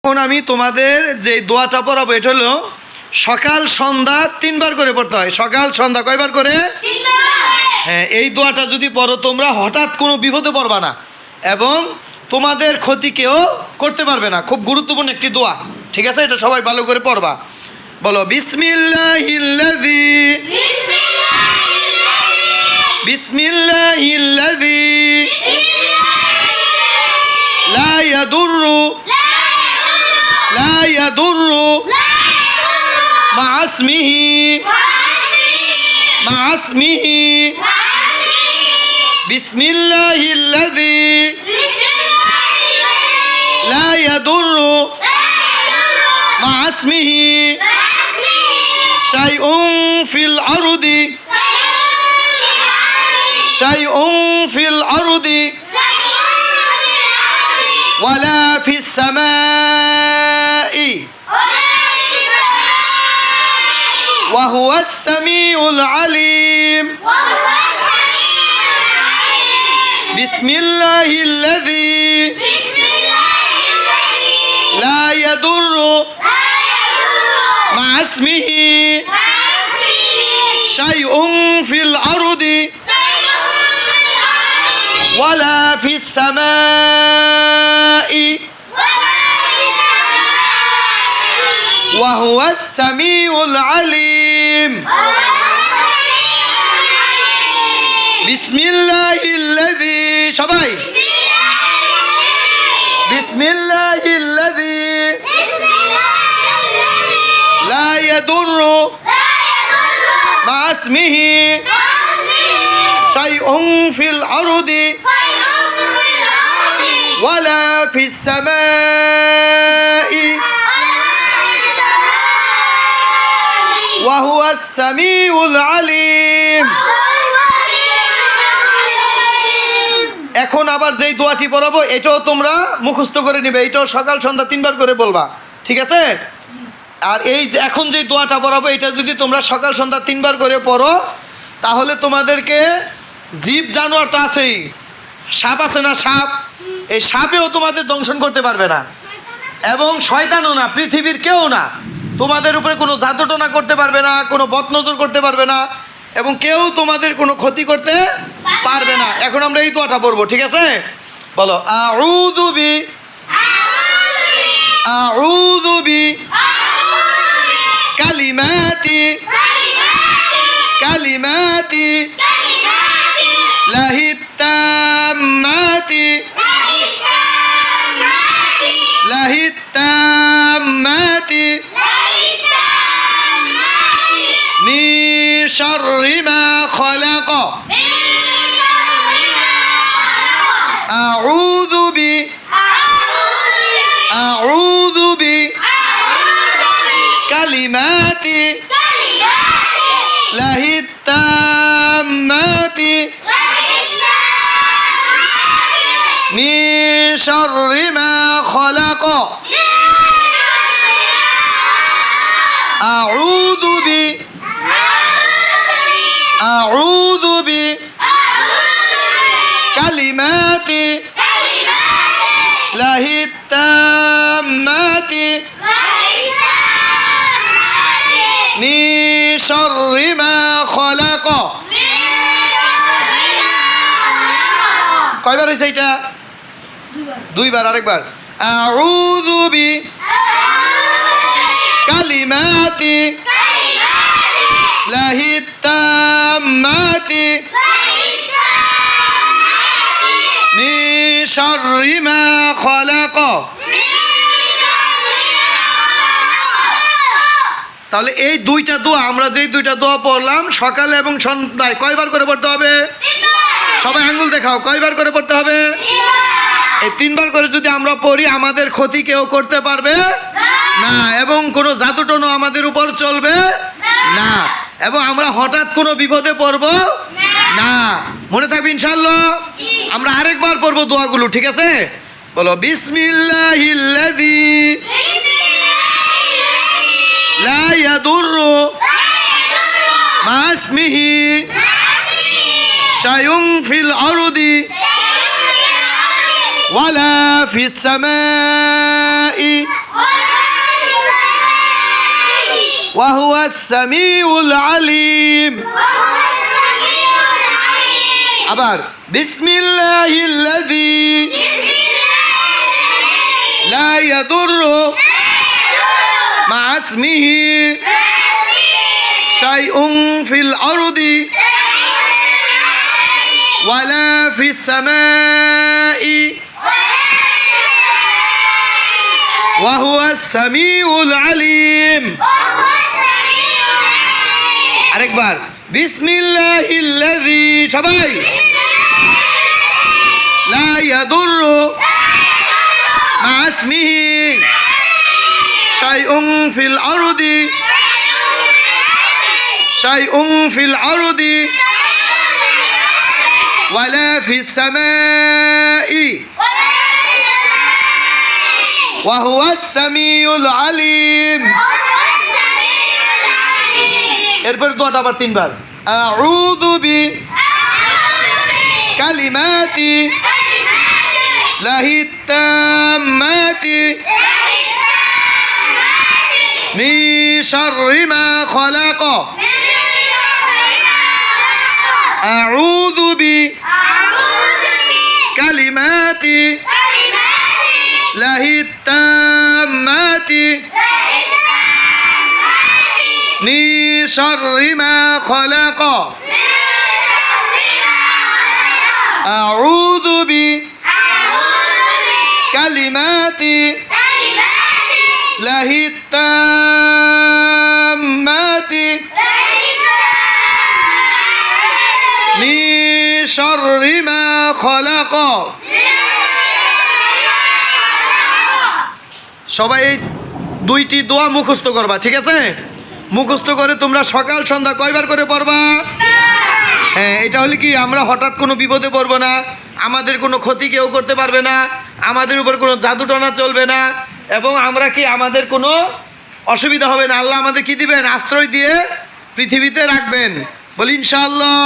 এখন আমি তোমাদের যে দোয়াটা পড়াবো এটা হলো সকাল সন্ধ্যা 3 বার করে পড়তে হয়। সকাল সন্ধ্যা কয়বার করে? 3 বার। হ্যাঁ, এই দোয়াটা যদি পড়ো তোমরা হঠাৎ কোনো বিপদে পড়বা না এবং তোমাদের ক্ষতি কেউ করতে পারবে না। খুব গুরুত্বপূর্ণ একটি দোয়া, ঠিক আছে? এটা সবাই ভালো করে পড়বা। বলো বিসমিল্লাহিল্লাযী বিসমিল্লাহিল্লাযী লা ইয়াদুররু مع اسمه بسم الله الذي لا يضر مع اسمه شيء في الأرض ولا في السماء وهو السميع العليم بسم الله الذي لا يضر مع اسمه شيء في الأرض ولا في السماء وهو السميع العليم بسم الله الذي সবাই بسم الله الذي لا يضر مع اسمه شيء في الأرض ولا في السماء وهو السميع العليم। এখন আবার যেই দোয়াটি পড়াবো এটাও তোমরা মুখস্থ করে নিবে। এটাও সকাল সন্ধ্যা 3 বার করে বলবা, ঠিক আছে? আর এই যে এখন যে দোয়াটা পড়াবো এটা যদি তোমরা সকাল সন্ধ্যা 3 বার করে পড়ো তাহলে তোমাদেরকে জীব জানোয়ার তো আছেই, সাপ আছে না, সাপ, এই সাপেও তোমাদের দংশন করতে পারবে না এবং শয়তানও না, পৃথিবীর কেউ না তোমাদের উপরে কোনো জাদুটনা করতে পারবে না, কোনো বদনজর করতে পারবে না এবং কেউ তোমাদের কোনো ক্ষতি করতে পারবে না। এখন আমরা এই দোয়াটা পড়বো, ঠিক আছে? বলো আউযু বি কালিমাতি লাহিত তাম্মাতি من شر ما خلق أعوذ بكلمات الله التامات من شر ما خلق أعوذ بكلمات الله التامات من شر ما خلق। কয়বার হয়েছে এটা? 2 বার। আরেকবার আউযু বিকালিমাতি লাহিত তাম্মাতি মিন শাররি মা খালাক। তাহলে এই দুইটা দোয়া, আমরা যেই দুইটা দোয়া পড়লাম সকালে এবং সন্ধ্যায় কয়বার করে পড়তে হবে? সবাই আঙ্গুল দেখাও, কয়বার করে পড়তে হবে? এই 3 বার করে যদি আমরা পড়ি আমাদের ক্ষতি কেউ করতে পারবে না এবং কোনো জাদুটনা আমাদের উপর চলবে না এবং আমরা হঠাৎ কোনো বিপদে পড়বো না। মনে থাকবে ইনশাআল্লাহ? আমরা আরেকবার পড়বো দোয়াগুলো, ঠিক আছে? বলো বিসমিল্লাহিল্লাযী লা ইয়াদুররু মা ইসমিহি শাইউন ফিল আরদি ওয়ালা ফিস সামাই وهو السميع العليم আবার بسم الله الذي لا يضر مع اسمه شيء في الأرض ولا في السماء وهو السميع العليم আরেকবার بسم الله الذي সবাই لا يضر مع اسمه شيء في الأرض شيء في الأرض ولا في السماء وهو السميع العليم এরপর দোয়াটা আবার তিনবার আউযু বি কালিমাতি লাহি তাম্মাতি মিন শাররি মা খলাক আউযু বি কালিমাতি লাহি তাম্মাতি মিন শাররি মা খলাক আউযু বি কালিমাতি লাহি তাম্মাতি মিন শাররি মা খলাক সবাই এই দুইটি দোয়া মুখস্থ করবা, ঠিক আছে? মুখস্থ করে তোমরা সকাল সন্ধ্যা কয়বার করে পড়বা? হ্যাঁ, এটা হলে কি আমরা হঠাৎ কোনো বিপদে পড়বো না, আমাদের কোনো ক্ষতি কেউ করতে পারবে না, আমাদের উপর কোনো জাদুটনা চলবে না, এবং আমরা কি আমাদের কোনো অসুবিধা হবে না। আল্লাহ আমাদের কি দিবেন? আশ্রয় দিয়ে পৃথিবীতে রাখবেন। বলি ইনশাআল্লাহ।